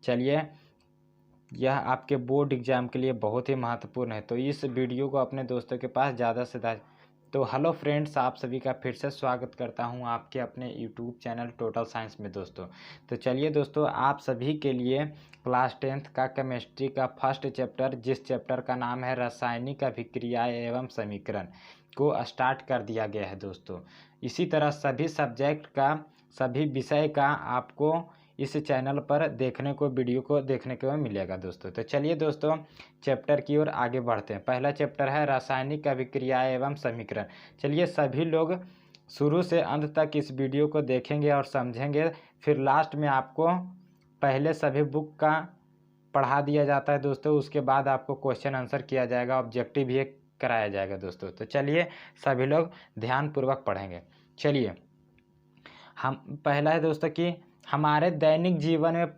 चलिए, यह आपके बोर्ड एग्ज़ाम के लिए बहुत ही महत्वपूर्ण है, तो इस वीडियो को अपने दोस्तों के पास ज़्यादा से ज़्यादा। तो हेलो फ्रेंड्स, आप सभी का फिर से स्वागत करता हूं आपके अपने यूट्यूब चैनल टोटल साइंस में दोस्तों। तो चलिए दोस्तों, आप सभी के लिए क्लास 10th का केमिस्ट्री का फर्स्ट चैप्टर, जिस चैप्टर का नाम है रासायनिक अभिक्रिया एवं समीकरण, को स्टार्ट कर दिया गया है दोस्तों। इसी तरह सभी सब्जेक्ट का, सभी विषय का आपको इस चैनल पर वीडियो को देखने को मिलेगा दोस्तों। तो चलिए दोस्तों, चैप्टर की ओर आगे बढ़ते हैं। पहला चैप्टर है रासायनिक अभिक्रिया एवं समीकरण। चलिए, सभी लोग शुरू से अंत तक इस वीडियो को देखेंगे और समझेंगे। फिर लास्ट में आपको पहले सभी बुक का पढ़ा दिया जाता है दोस्तों, उसके बाद आपको क्वेश्चन आंसर किया जाएगा, ऑब्जेक्टिव भी कराया जाएगा दोस्तों। तो चलिए, सभी लोग ध्यानपूर्वक पढ़ेंगे। चलिए, हम पहला है दोस्तों कि हमारे दैनिक जीवन में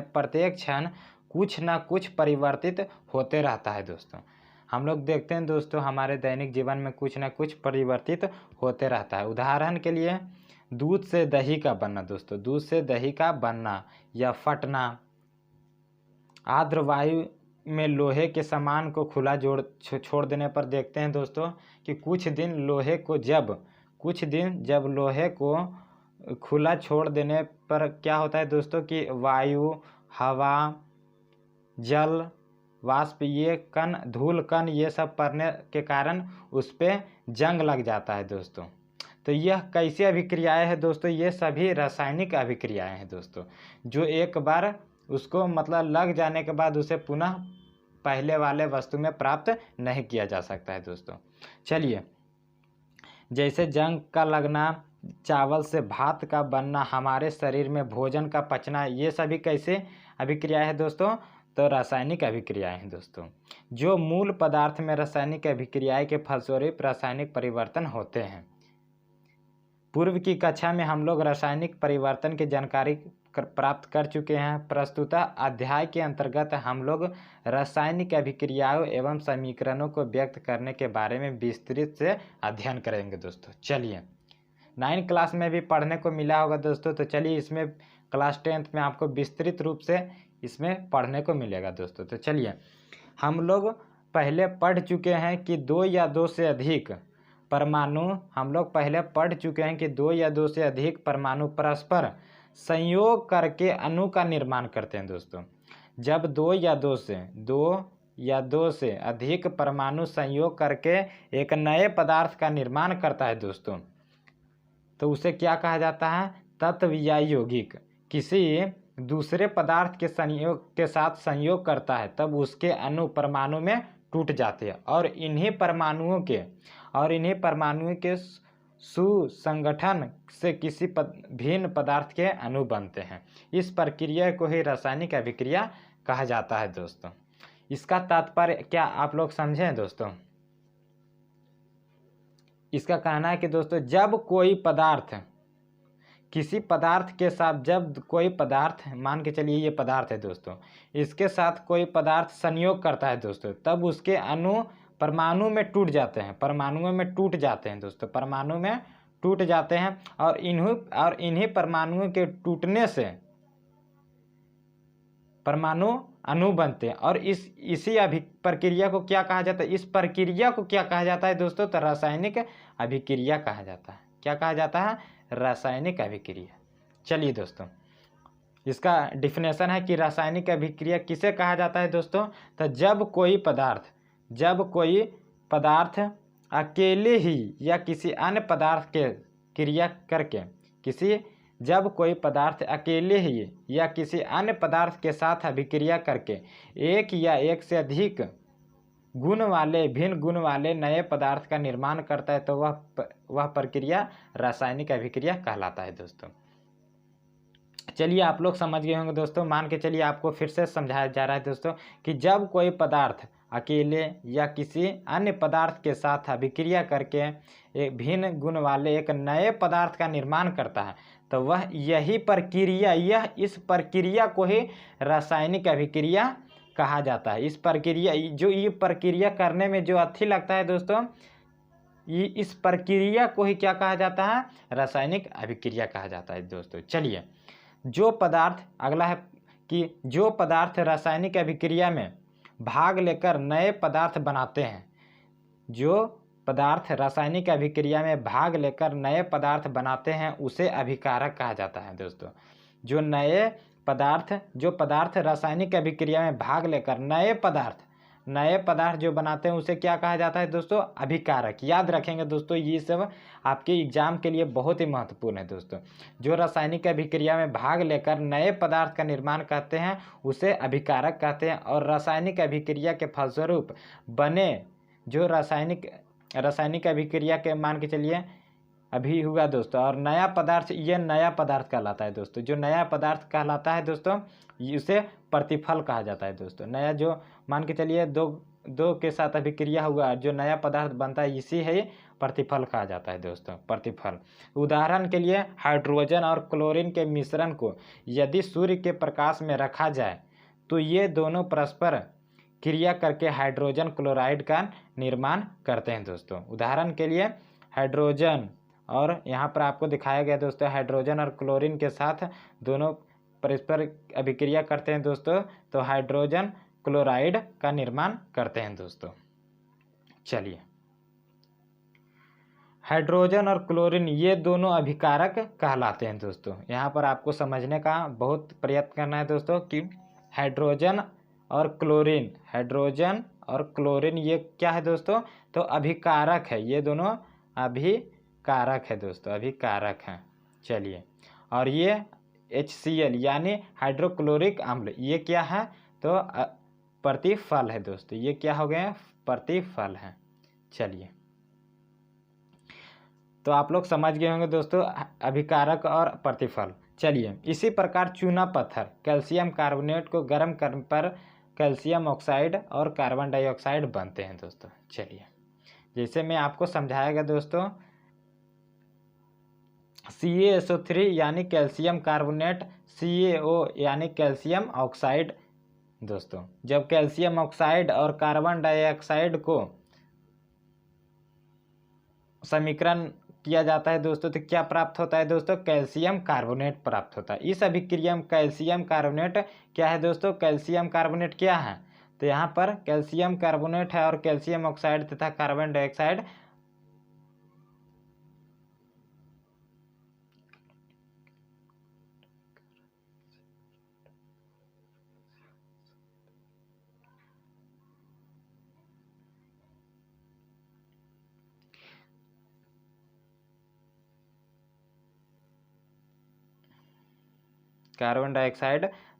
प्रत्येक क्षण कुछ ना कुछ परिवर्तित होते रहता है दोस्तों। हम लोग देखते हैं दोस्तों, हमारे दैनिक जीवन में कुछ ना कुछ परिवर्तित होते रहता है। उदाहरण के लिए दूध से दही का बनना दोस्तों, दूध से दही का बनना या फटना। आर्द्र वायु में लोहे के सामान को खुला छोड़ देने पर देखते हैं दोस्तों कि कुछ दिन जब लोहे को खुला छोड़ देने पर क्या होता है दोस्तों कि वायु, हवा, जल, वाष्प, ये कण, धूल कण, ये सब पड़ने के कारण उस पर जंग लग जाता है दोस्तों। तो यह कैसी अभिक्रियाएं हैं दोस्तों? ये सभी रासायनिक अभिक्रियाएं हैं दोस्तों, जो एक बार उसको मतलब लग जाने के बाद उसे पुनः पहले वाले वस्तु में प्राप्त नहीं किया जा सकता है दोस्तों। चलिए, जैसे जंग का लगना, चावल से भात का बनना, हमारे शरीर में भोजन का पचना, ये सभी कैसे अभिक्रियाएं हैं दोस्तों? तो रासायनिक अभिक्रियाएं हैं दोस्तों। जो मूल पदार्थ में रासायनिक अभिक्रियाएं के फलस्वरूप रासायनिक परिवर्तन होते हैं। पूर्व की कक्षा में हम लोग रासायनिक परिवर्तन की जानकारी प्राप्त कर चुके हैं। प्रस्तुत अध्याय के अंतर्गत हम लोग रासायनिक अभिक्रियाओं एवं समीकरणों को व्यक्त करने के बारे में विस्तृत से अध्ययन करेंगे दोस्तों। चलिए, 9th क्लास में भी पढ़ने को मिला होगा दोस्तों, तो चलिए इसमें क्लास 10th में आपको विस्तृत रूप से इसमें पढ़ने को मिलेगा दोस्तों। तो चलिए, हम लोग पहले पढ़ चुके हैं कि दो या दो से अधिक परमाणु परस्पर संयोग करके अणु का निर्माण करते हैं दोस्तों। जब दो या दो से अधिक परमाणु संयोग करके एक नए पदार्थ का निर्माण करता है दोस्तों, तो उसे क्या कहा जाता है? तत्व या यौगिक। किसी दूसरे पदार्थ के साथ संयोग करता है, तब उसके अणु परमाणु में टूट जाते हैं और इन्हीं परमाणुओं के सुसंगठन से किसी भिन्न पदार्थ के अणु बनते हैं। इस प्रक्रिया को ही रासायनिक अभिक्रिया कहा जाता है दोस्तों। इसका तात्पर्य क्या आप लोग समझें दोस्तों? इसका कहना है कि दोस्तों, जब कोई पदार्थ किसी पदार्थ के साथ, जब कोई पदार्थ, मान के चलिए ये पदार्थ है दोस्तों, इसके साथ कोई पदार्थ संयोग करता है दोस्तों, तब उसके अणु परमाणु में टूट जाते हैं, परमाणुओं में टूट जाते हैं दोस्तों, परमाणु में टूट जाते हैं और इन्हीं परमाणुओं के टूटने से परमाणु अणु बनते हैं। और इसी प्रक्रिया को क्या कहा जाता है? इस प्रक्रिया को क्या कहा जाता है दोस्तों? तो रासायनिक अभिक्रिया कहा जाता है। क्या कहा जाता है? रासायनिक अभिक्रिया। चलिए दोस्तों, इसका डिफिनेशन है कि रासायनिक अभिक्रिया किसे कहा जाता है दोस्तों? तो जब कोई पदार्थ अकेले ही या किसी अन्य पदार्थ के क्रिया करके के साथ अभिक्रिया करके एक या एक से अधिक भिन्न गुण वाले नए पदार्थ का निर्माण करता है, तो वह प्रक्रिया रासायनिक अभिक्रिया कहलाता है दोस्तों। चलिए, आप लोग समझ गए होंगे दोस्तों। मान के चलिए, आपको फिर से समझाया जा रहा है दोस्तों कि जब कोई पदार्थ अकेले या किसी अन्य पदार्थ के साथ अभिक्रिया करके एक भिन्न गुण वाले एक नए पदार्थ का निर्माण करता है, तो इस प्रक्रिया को ही रासायनिक अभिक्रिया कहा जाता है। ये प्रक्रिया करने में जो अच्छी लगता है दोस्तों, इस प्रक्रिया को ही क्या कहा जाता है? रासायनिक अभिक्रिया कहा जाता है दोस्तों। चलिए, जो पदार्थ, अगला है कि जो पदार्थ रासायनिक अभिक्रिया में भाग लेकर नए पदार्थ बनाते हैं, जो पदार्थ रासायनिक अभिक्रिया में भाग लेकर नए पदार्थ बनाते हैं उसे अभिकारक कहा जाता है दोस्तों। जो पदार्थ रासायनिक अभिक्रिया में भाग लेकर नए पदार्थ जो बनाते हैं उसे क्या कहा जाता है दोस्तों? अभिकारक। याद रखेंगे दोस्तों, ये सब आपके एग्जाम के लिए बहुत ही महत्वपूर्ण है दोस्तों। जो रासायनिक अभिक्रिया में भाग लेकर नए पदार्थ का निर्माण करते हैं उसे अभिकारक कहते हैं। और रासायनिक अभिक्रिया के फलस्वरूप बने जो रासायनिक अभिक्रिया के मान के चलिए अभी हुआ दोस्तों, और नया पदार्थ, ये नया पदार्थ कहलाता है दोस्तों। जो नया पदार्थ कहलाता है दोस्तों उसे प्रतिफल कहा जाता है दोस्तों। नया जो मान के चलिए दो के साथ अभिक्रिया हुआ, जो नया पदार्थ बनता है इसी है प्रतिफल कहा जाता है दोस्तों, प्रतिफल। उदाहरण के लिए हाइड्रोजन और क्लोरीन के मिश्रण को यदि सूर्य के प्रकाश में रखा जाए तो ये दोनों परस्पर क्रिया करके हाइड्रोजन क्लोराइड का निर्माण करते हैं दोस्तों। उदाहरण के लिए हाइड्रोजन, और यहाँ पर आपको दिखाया गया दोस्तों हाइड्रोजन और क्लोरीन के साथ दोनों परस्पर अभिक्रिया करते हैं दोस्तों, तो हाइड्रोजन क्लोराइड का निर्माण करते हैं दोस्तों। चलिए, हाइड्रोजन और क्लोरीन ये दोनों अभिकारक कहलाते हैं दोस्तों। यहाँ पर आपको समझने का बहुत प्रयत्न करना है दोस्तों कि हाइड्रोजन और क्लोरीन ये क्या है दोस्तों? तो अभिकारक है, ये दोनों अभिकारक है दोस्तों, अभिकारक हैं। चलिए, और ये HCl यानी हाइड्रोक्लोरिक अम्ल ये क्या है? तो प्रतिफल है दोस्तों। ये क्या हो गए? प्रतिफल है। चलिए, तो आप लोग समझ गए होंगे दोस्तों अभिकारक और प्रतिफल। चलिए, इसी प्रकार चूना पत्थर कैल्शियम कार्बोनेट को गर्म करने पर कैल्शियम ऑक्साइड और कार्बन डाइऑक्साइड बनते हैं दोस्तों। चलिए, जैसे मैं आपको समझाएगा दोस्तों, CaSO3 यानी कैल्शियम कार्बोनेट, CaO यानी कैल्शियम ऑक्साइड दोस्तों। जब कैल्शियम ऑक्साइड और कार्बन डाइऑक्साइड को समीकरण किया जाता है दोस्तों तो क्या प्राप्त होता है दोस्तों? कैल्शियम कार्बोनेट प्राप्त होता है। इस अभिक्रिया में कैल्शियम कार्बोनेट क्या है दोस्तों? कैल्शियम कार्बोनेट क्या है? तो यहाँ पर कैल्शियम कार्बोनेट है और कैल्शियम ऑक्साइड तथा कार्बन डाइऑक्साइड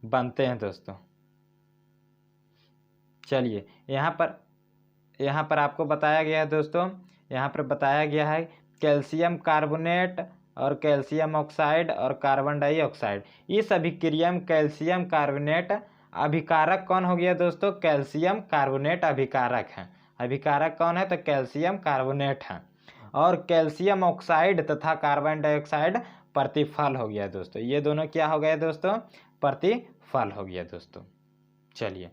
बनते हैं दोस्तों। चलिए, यहाँ पर आपको बताया गया है दोस्तों, यहाँ पर बताया गया है कैल्शियम कार्बोनेट और कैल्शियम ऑक्साइड और कार्बन डाइऑक्साइड। इस अभिक्रिया में कैल्शियम कार्बोनेट अभिकारक कौन हो गया दोस्तों? कैल्शियम कार्बोनेट अभिकारक है। अभिकारक कौन है? तो कैल्शियम कार्बोनेट है। और कैल्शियम ऑक्साइड तथा कार्बन डाइऑक्साइड प्रतिफल हो गया दोस्तों। ये दोनों क्या हो गया दोस्तों? प्रतिफल हो गया दोस्तों। चलिए,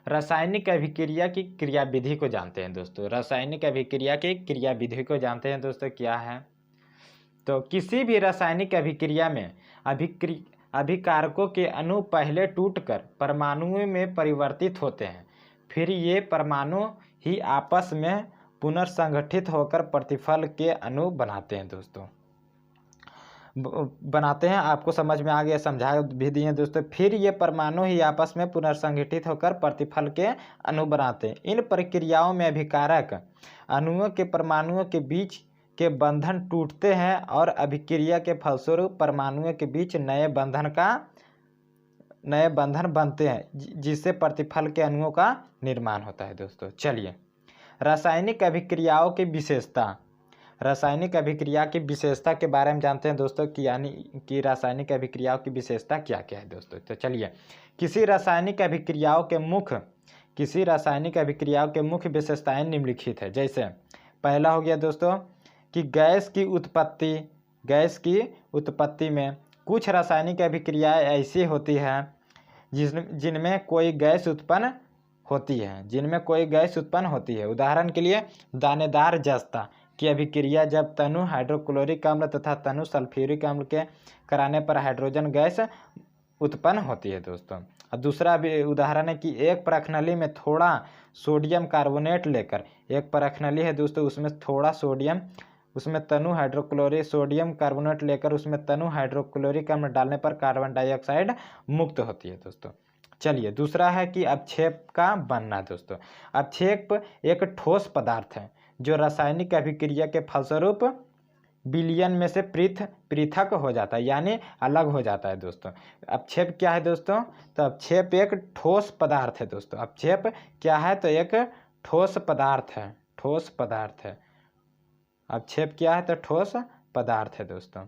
रासायनिक अभिक्रिया की क्रियाविधि को जानते हैं दोस्तों। रासायनिक अभिक्रिया की क्रियाविधि को जानते हैं दोस्तों, क्या है? तो किसी भी रासायनिक अभिक्रिया में अभिकारकों के अणु पहले टूटकर परमाणुओं में परिवर्तित होते हैं, फिर ये परमाणु ही आपस में पुनर्संगठित होकर प्रतिफल के अणु बनाते हैं दोस्तों, बनाते हैं। आपको समझ में आ गया, समझा भी दिए दोस्तों। फिर ये परमाणु ही आपस में पुनर्संगठित होकर प्रतिफल के अणु बनाते हैं। इन प्रक्रियाओं में अभिकारक अणुओं के परमाणुओं के बीच के बंधन टूटते हैं और अभिक्रिया के फलस्वरूप परमाणुओं के बीच नए बंधन बनते हैं, जिससे प्रतिफल के अणुओं का निर्माण होता है दोस्तों। चलिए, रासायनिक अभिक्रियाओं की विशेषता, रासायनिक अभिक्रिया की विशेषता के बारे में जानते हैं दोस्तों कि यानी कि रासायनिक अभिक्रियाओं की विशेषता क्या क्या है दोस्तों। तो चलिए, किसी रासायनिक अभिक्रियाओं के मुख्य विशेषताएं निम्नलिखित है। जैसे पहला हो गया दोस्तों कि गैस की उत्पत्ति में कुछ रासायनिक अभिक्रियाएं ऐसी होती हैं जिनमें कोई गैस उत्पन्न होती है। उदाहरण के लिए दानेदार जस्ता की अभिक्रिया जब तनु हाइड्रोक्लोरिक अम्ल तथा तनु सल्फ्यूरिक अम्ल के कराने पर हाइड्रोजन गैस उत्पन्न होती है दोस्तों। और दूसरा भी उदाहरण है कि एक परखनली में थोड़ा सोडियम कार्बोनेट लेकर, एक परखनली है दोस्तों, उसमें थोड़ा सोडियम, उसमें तनु हाइड्रोक्लोरिक सोडियम कार्बोनेट लेकर उसमें तनु हाइड्रोक्लोरिक अम्ल डालने पर कार्बन डाइऑक्साइड मुक्त होती है दोस्तों। चलिए दूसरा है कि अवक्षेप का बनना दोस्तों। अवक्षेप एक ठोस पदार्थ है जो रासायनिक अभिक्रिया के फलस्वरूप विलयन में से पृथक हो जाता है, यानी अलग हो जाता है दोस्तों। अवक्षेप क्या है दोस्तों? तो अवक्षेप एक ठोस पदार्थ है दोस्तों। अवक्षेप क्या है? तो एक ठोस पदार्थ है, ठोस पदार्थ है। अवक्षेप क्या है? तो ठोस पदार्थ है दोस्तों,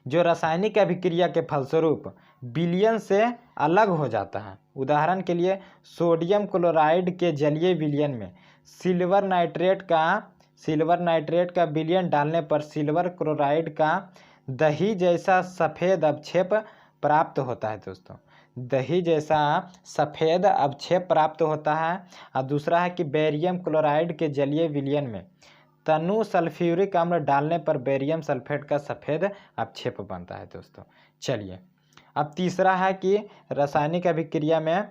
जो रासायनिक अभिक्रिया के फलस्वरूप विलयन से अलग हो जाता है। उदाहरण के लिए सोडियम क्लोराइड के जलीय विलयन में सिल्वर नाइट्रेट का विलयन डालने पर सिल्वर क्लोराइड का दही जैसा सफ़ेद अवक्षेप प्राप्त होता है दोस्तों। दही जैसा सफ़ेद अवक्षेप प्राप्त होता है। और दूसरा है कि बेरियम क्लोराइड के जलीय विलयन में तनु सल्फ्यूरिक अम्ल डालने पर बेरियम सल्फेट का सफ़ेद अवक्षेप बनता है दोस्तों। चलिए अब तीसरा है कि रासायनिक अभिक्रिया में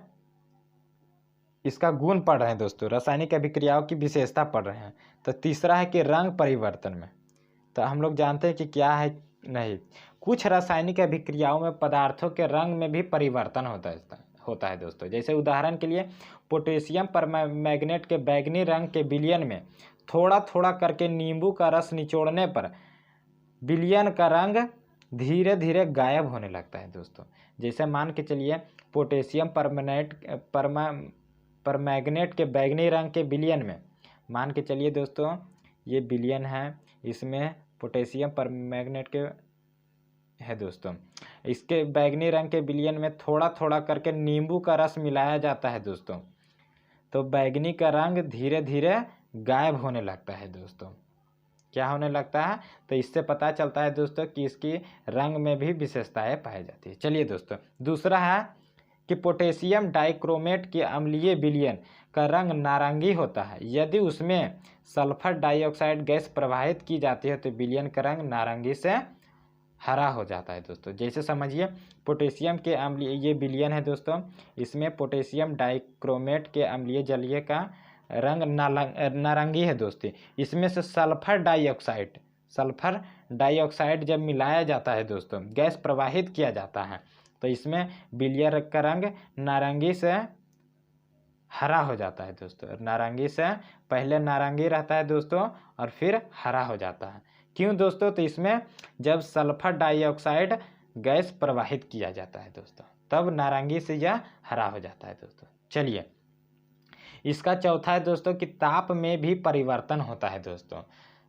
इसका गुण पढ़ रहे हैं दोस्तों, रासायनिक अभिक्रियाओं की विशेषता पढ़ रहे हैं। तो तीसरा है कि रंग परिवर्तन में, तो हम लोग जानते हैं कि क्या है नहीं, कुछ रासायनिक अभिक्रियाओं में पदार्थों के रंग में भी परिवर्तन होता है दोस्तों। जैसे उदाहरण के लिए पोटेशियम परमैंगनेट के बैंगनी रंग के विलयन में थोड़ा थोड़ा करके नींबू का रस निचोड़ने पर विलयन का रंग धीरे धीरे गायब होने लगता है दोस्तों। जैसे मान के चलिए पोटेशियम परमैंगनेट के बैंगनी रंग के विलयन में, मान के चलिए दोस्तों ये विलयन है, इसमें पोटेशियम परमैंगनेट के है दोस्तों, इसके बैंगनी रंग के विलयन में थोड़ा थोड़ा करके नींबू का रस मिलाया जाता है दोस्तों, तो बैंगनी का रंग धीरे धीरे गायब होने लगता है दोस्तों। क्या होने लगता है? तो इससे पता चलता है दोस्तों कि इसकी रंग में भी विशेषताएं पाई जाती है। चलिए दोस्तों दूसरा है कि पोटेशियम डाइक्रोमेट के अम्लीय विलयन का रंग नारंगी होता है। यदि उसमें सल्फर डाइऑक्साइड गैस प्रवाहित की जाती है तो विलयन का रंग नारंगी से हरा हो जाता है दोस्तों। जैसे समझिए पोटेशियम के अम्लीय ये विलयन है दोस्तों, इसमें पोटेशियम डाइक्रोमेट के अम्लीय जलीय का रंग नारंगी है दोस्तों। इसमें से सल्फर डाइऑक्साइड जब मिलाया जाता है दोस्तों, गैस प्रवाहित किया जाता है, तो इसमें विलयन का रंग नारंगी से हरा हो जाता है दोस्तों। नारंगी से पहले नारंगी रहता है दोस्तों और फिर हरा हो जाता है। क्यों दोस्तों? तो इसमें जब सल्फर डाइऑक्साइड गैस प्रवाहित किया जाता है दोस्तों, तब नारंगी से यह हरा हो जाता है दोस्तों। चलिए इसका चौथा है दोस्तों कि ताप में भी परिवर्तन होता है दोस्तों।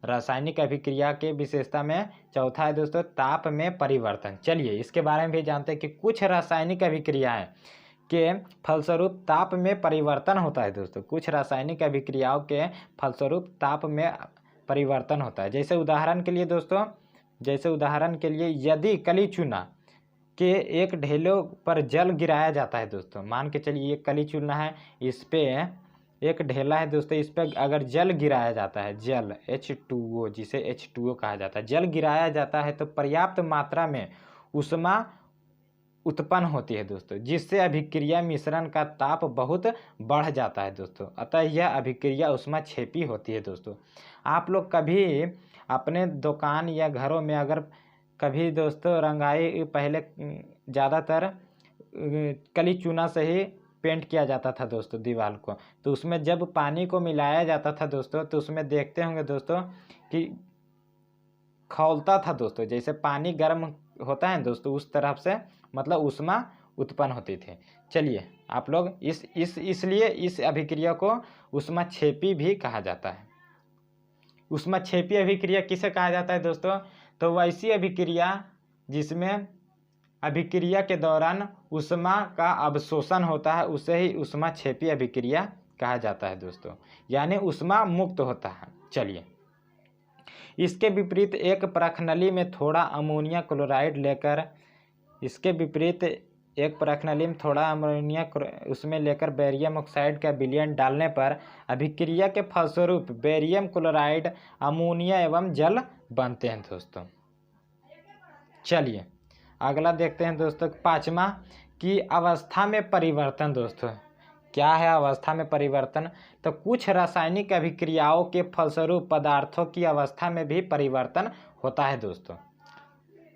रासायनिक अभिक्रिया के विशेषता में चौथा है दोस्तों ताप में परिवर्तन। चलिए इसके बारे में भी जानते हैं कि कुछ रासायनिक अभिक्रियाएं के फलस्वरूप ताप में परिवर्तन होता है दोस्तों। कुछ रासायनिक अभिक्रियाओं के फलस्वरूप ताप में परिवर्तन होता है। जैसे उदाहरण के लिए दोस्तों, यदि कली चूना के एक ढेलों पर जल गिराया जाता है दोस्तों, मान के चलिए ये कली चूना है, इस पे एक ढेला है दोस्तों, इस पर अगर जल गिराया जाता है, जल H2O जिसे H2O कहा जाता है, जल गिराया जाता है तो पर्याप्त मात्रा में ऊष्मा उत्पन्न होती है दोस्तों, जिससे अभिक्रिया मिश्रण का ताप बहुत बढ़ जाता है दोस्तों। अतः यह अभिक्रिया ऊष्माक्षेपी होती है दोस्तों। आप लोग कभी अपने दुकान या घरों में अगर कभी दोस्तों रंगाई, पहले ज़्यादातर कली चूना से ही पेंट किया जाता था दोस्तों दीवार को, तो उसमें जब पानी को मिलाया जाता था दोस्तों, तो उसमें देखते होंगे दोस्तों कि खौलता था दोस्तों, जैसे पानी गर्म होता है दोस्तों उस तरफ से मतलब ऊष्मा उत्पन्न होती थी। चलिए आप लोग इसलिए इस अभिक्रिया को ऊष्माक्षेपी भी कहा जाता है। ऊष्माक्षेपी अभिक्रिया किसे कहा जाता है दोस्तों? तो वैसी अभिक्रिया जिसमें अभिक्रिया के दौरान ऊष्मा का अवशोषण होता है, उसे ही ऊष्माक्षेपी अभिक्रिया कहा जाता है दोस्तों, यानी ऊष्मा मुक्त होता है। चलिए इसके विपरीत एक परखनली में थोड़ा अमोनिया क्लोराइड लेकर, इसके विपरीत एक प्रखनलिम थोड़ा अमोनिया उसमें लेकर बेरियम ऑक्साइड का विलयन डालने पर अभिक्रिया के फलस्वरूप बेरियम क्लोराइड, अमोनिया एवं जल बनते हैं दोस्तों। चलिए अगला देखते हैं दोस्तों, पांचवा की अवस्था में परिवर्तन। दोस्तों क्या है अवस्था में परिवर्तन? तो कुछ रासायनिक अभिक्रियाओं के फलस्वरूप पदार्थों की अवस्था में भी परिवर्तन होता है दोस्तों।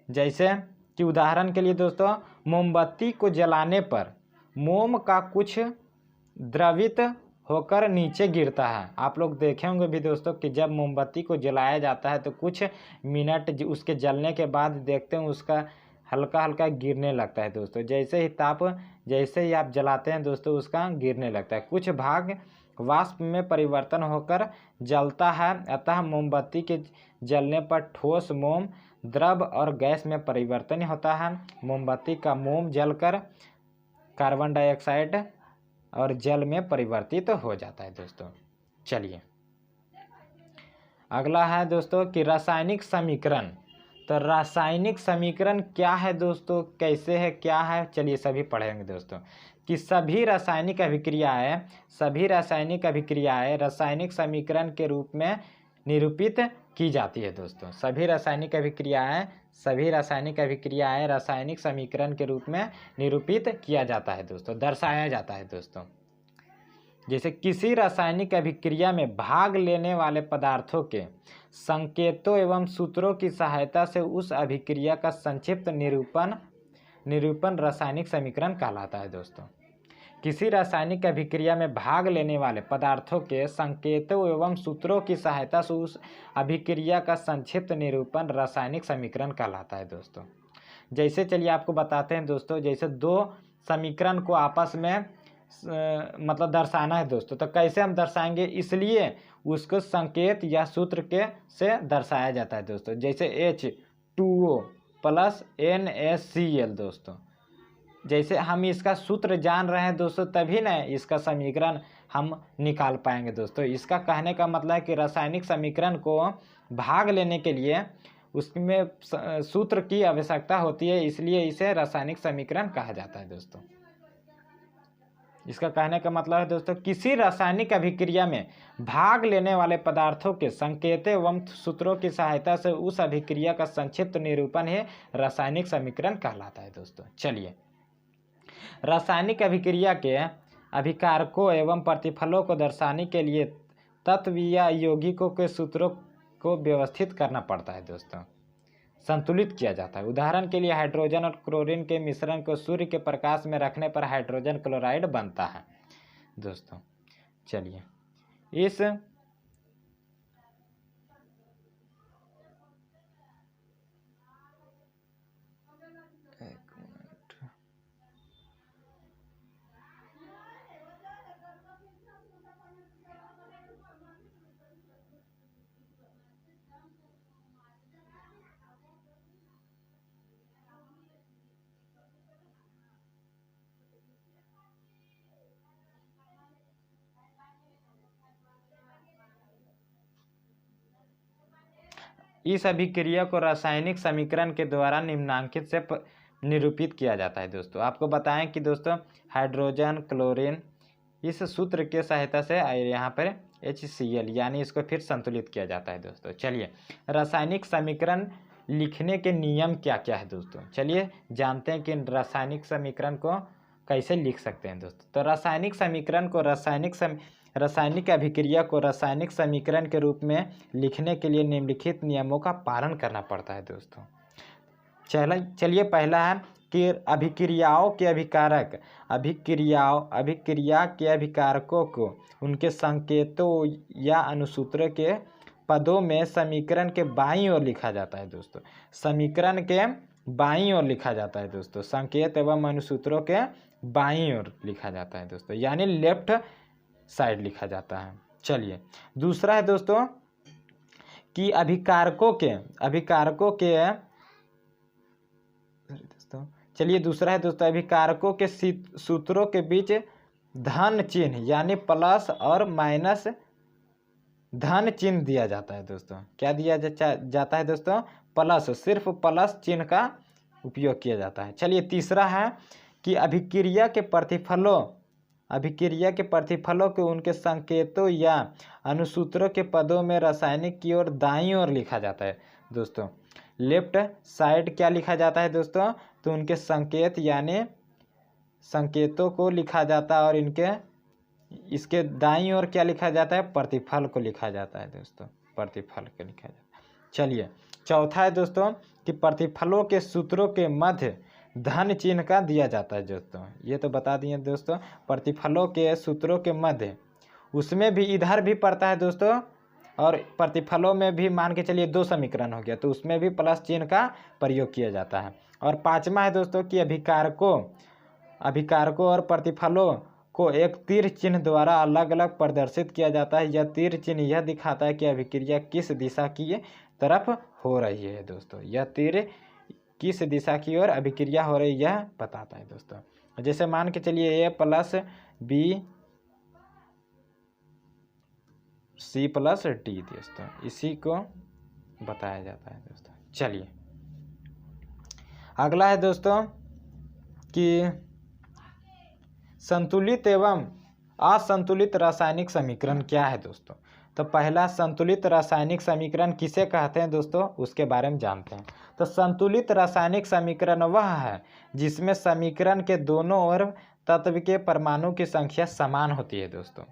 जैसे कि उदाहरण के लिए दोस्तों, मोमबत्ती को जलाने पर मोम का कुछ द्रवित होकर नीचे गिरता है। आप लोग देखे होंगे भी दोस्तों कि जब मोमबत्ती को जलाया जाता है तो कुछ मिनट उसके जलने के बाद देखते हैं उसका हल्का हल्का गिरने लगता है दोस्तों। जैसे ही आप जलाते हैं दोस्तों उसका गिरने लगता है। कुछ भाग वाष्प में परिवर्तन होकर जलता है, अतः मोमबत्ती के जलने पर ठोस मोम, द्रव और गैस में परिवर्तन होता है। मोमबत्ती का मोम जलकर कार्बन डाइऑक्साइड और जल में परिवर्तित हो जाता है दोस्तों। चलिए अगला है दोस्तों कि रासायनिक समीकरण। तो रासायनिक समीकरण क्या है दोस्तों, कैसे है, क्या है, चलिए सभी पढ़ेंगे दोस्तों। कि सभी रासायनिक अभिक्रियाएं रासायनिक समीकरण के रूप में निरूपित की जाती है दोस्तों। सभी रासायनिक अभिक्रियाएं रासायनिक समीकरण के रूप में निरूपित किया जाता है दोस्तों, दर्शाया जाता है दोस्तों। जैसे किसी रासायनिक अभिक्रिया में भाग लेने वाले पदार्थों के संकेतों एवं सूत्रों की सहायता से उस अभिक्रिया का संक्षिप्त निरूपण रासायनिक समीकरण कहलाता है दोस्तों। किसी रासायनिक अभिक्रिया में भाग लेने वाले पदार्थों के संकेतों एवं सूत्रों की सहायता से उस अभिक्रिया का संक्षिप्त निरूपण रासायनिक समीकरण कहलाता है दोस्तों। जैसे चलिए आपको बताते हैं दोस्तों, जैसे दो समीकरण को आपस में मतलब दर्शाना है दोस्तों, तो कैसे हम दर्शाएंगे, इसलिए उसको संकेत या सूत्र के से दर्शाया जाता है दोस्तों। जैसे H2O प्लस NaCl दोस्तों, जैसे हम इसका सूत्र जान रहे हैं दोस्तों तभी ना इसका समीकरण हम निकाल पाएंगे दोस्तों। इसका कहने का मतलब है कि रासायनिक समीकरण को भाग लेने के लिए उसमें सूत्र की आवश्यकता होती है, इसलिए इसे रासायनिक समीकरण कहा जाता है दोस्तों। इसका कहने का मतलब है दोस्तों, किसी रासायनिक अभिक्रिया में भाग लेने वाले पदार्थों के संकेतों एवं सूत्रों की सहायता से उस अभिक्रिया का संक्षिप्त निरूपण है रासायनिक समीकरण कहलाता है दोस्तों। चलिए रासायनिक अभिक्रिया के अभिकारकों एवं प्रतिफलों को दर्शाने के लिए तत्व या यौगिकों के सूत्रों को व्यवस्थित करना पड़ता है दोस्तों, संतुलित किया जाता है। उदाहरण के लिए हाइड्रोजन और क्लोरीन के मिश्रण को सूर्य के प्रकाश में रखने पर हाइड्रोजन क्लोराइड बनता है दोस्तों। चलिए इस अभिक्रिया को रासायनिक समीकरण के द्वारा निम्नांकित से निरूपित किया जाता है दोस्तों। आपको बताएं कि दोस्तों हाइड्रोजन क्लोरीन इस सूत्र के सहायता से यहाँ पर HCl यानी इसको फिर संतुलित किया जाता है दोस्तों। चलिए रासायनिक समीकरण लिखने के नियम क्या क्या है दोस्तों, चलिए जानते हैं कि रासायनिक समीकरण को कैसे लिख सकते हैं दोस्तों। तो रासायनिक समीकरण को रासायनिक अभिक्रिया को रासायनिक समीकरण के रूप में लिखने के लिए निम्नलिखित नियमों का पालन करना पड़ता है दोस्तों। चलिए पहला है कि अभिक्रियाओं के अभिकारक अभिक्रिया के अभिकारकों को उनके संकेतों या अनुसूत्रों के पदों में समीकरण के बाईं ओर लिखा जाता है दोस्तों। समीकरण के बाईं ओर लिखा जाता है दोस्तों, संकेत एवं अनुसूत्रों के बाईं ओर लिखा जाता है दोस्तों, यानी लेफ्ट साइड लिखा जाता है। चलिए दूसरा है दोस्तों कि अभिकारकों के सूत्रों के बीच धन चिन्ह यानी प्लस और माइनस धन चिन्ह दिया जाता है दोस्तों। क्या दिया जाता है दोस्तों? प्लस, सिर्फ प्लस चिन्ह का उपयोग किया जाता है। चलिए तीसरा है कि अभिक्रिया के प्रतिफलों को उनके संकेतों या अनुसूत्रों के पदों में रासायनिक की ओर दाईं ओर लिखा जाता है दोस्तों। लेफ्ट साइड क्या लिखा जाता है दोस्तों, तो उनके संकेत यानी संकेतों को लिखा जाता है, और इसके दाईं ओर क्या लिखा जाता है, प्रतिफल को लिखा जाता है दोस्तों, प्रतिफल को लिखा जाता है। चलिए चौथा है दोस्तों कि प्रतिफलों के सूत्रों के मध्य धन चिन्ह का दिया जाता है दोस्तों। ये तो बता दिए दोस्तों, प्रतिफलों के सूत्रों के मध्य, उसमें भी इधर भी पड़ता है दोस्तों, और प्रतिफलों में भी मान के चलिए 2 समीकरण हो गया तो उसमें भी प्लस चिन्ह का प्रयोग किया जाता है। और पाँचवा है दोस्तों कि अभिकारकों और प्रतिफलों को एक तीर चिन्ह द्वारा अलग अलग प्रदर्शित किया जाता है। यह तीर चिन्ह यह दिखाता है कि अभिक्रिया किस दिशा की तरफ हो रही है दोस्तों। यह तीर किस दिशा की ओर अभिक्रिया हो रही है यह बताता है दोस्तों। जैसे मान के चलिए A + B C + D दोस्तों, इसी को बताया जाता है दोस्तों। चलिए अगला है दोस्तों कि संतुलित एवं असंतुलित रासायनिक समीकरण क्या है दोस्तों। तो पहला संतुलित रासायनिक समीकरण किसे कहते हैं दोस्तों, उसके बारे में जानते हैं। तो संतुलित रासायनिक समीकरण वह है जिसमें समीकरण के दोनों ओर तत्व के परमाणु की संख्या समान होती है दोस्तों।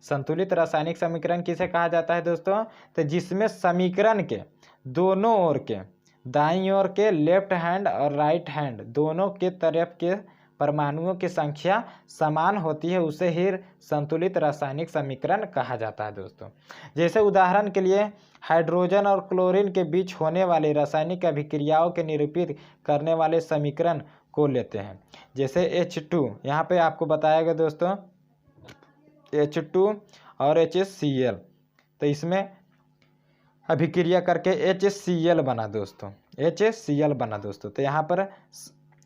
संतुलित रासायनिक समीकरण किसे कहा जाता है दोस्तों, तो जिसमें समीकरण के दोनों ओर के दाईं ओर के लेफ्ट हैंड और राइट हैंड दोनों के तरफ के परमाणुओं की संख्या समान होती है, उसे ही संतुलित रासायनिक समीकरण कहा जाता है दोस्तों। जैसे उदाहरण के लिए हाइड्रोजन और क्लोरीन के बीच होने वाली रासायनिक अभिक्रियाओं के निरूपित करने वाले समीकरण को लेते हैं। जैसे H2, यहाँ पे आपको बताया गया दोस्तों H2 और HCl, तो इसमें अभिक्रिया करके HCl बना दोस्तों, HCl बना दोस्तों। तो यहाँ पर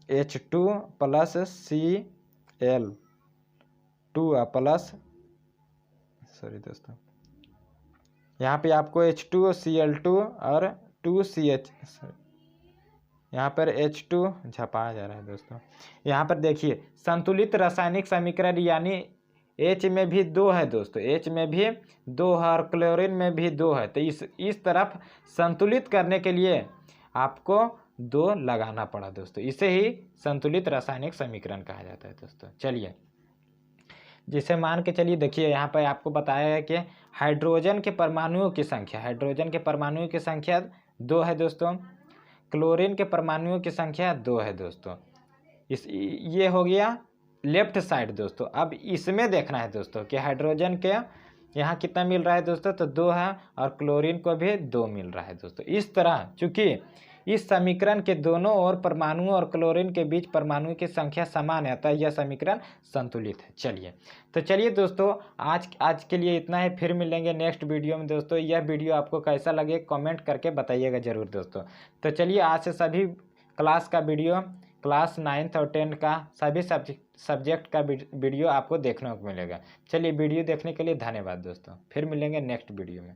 H2 + Cl2 सॉरी दोस्तों, यहाँ पे आपको H2Cl2 और 2CH, यहाँ पर H2 झपा जा रहा है दोस्तों। यहाँ पर देखिए संतुलित रासायनिक समीकरण यानी H में भी 2 है दोस्तों, H में भी 2 है और क्लोरीन में भी 2 है। तो इस तरफ संतुलित करने के लिए आपको 2 लगाना पड़ा दोस्तों, इसे ही संतुलित रासायनिक समीकरण कहा जाता है दोस्तों। चलिए जैसे मान के चलिए देखिए यहाँ पर आपको बताया है कि हाइड्रोजन के परमाणुओं की संख्या 2 है दोस्तों, क्लोरीन के परमाणुओं की संख्या 2 है दोस्तों। ये हो गया लेफ्ट साइड दोस्तों। अब इसमें देखना है दोस्तों कि हाइड्रोजन के यहाँ कितना मिल रहा है दोस्तों, तो 2 है, और क्लोरीन को भी 2 मिल रहा है दोस्तों। इस तरह चूंकि इस समीकरण के दोनों ओर परमाणुओं और क्लोरीन के बीच परमाणुओं की संख्या समान है, अतः यह समीकरण संतुलित है। चलिए दोस्तों आज के लिए इतना है, फिर मिलेंगे नेक्स्ट वीडियो में दोस्तों। यह वीडियो आपको कैसा लगे कमेंट करके बताइएगा ज़रूर दोस्तों। तो चलिए आज से सभी क्लास का वीडियो, क्लास 9th और 10th का सभी सब्जेक्ट का वीडियो आपको देखने को मिलेगा। चलिए वीडियो देखने के लिए धन्यवाद दोस्तों, फिर मिलेंगे नेक्स्ट वीडियो में।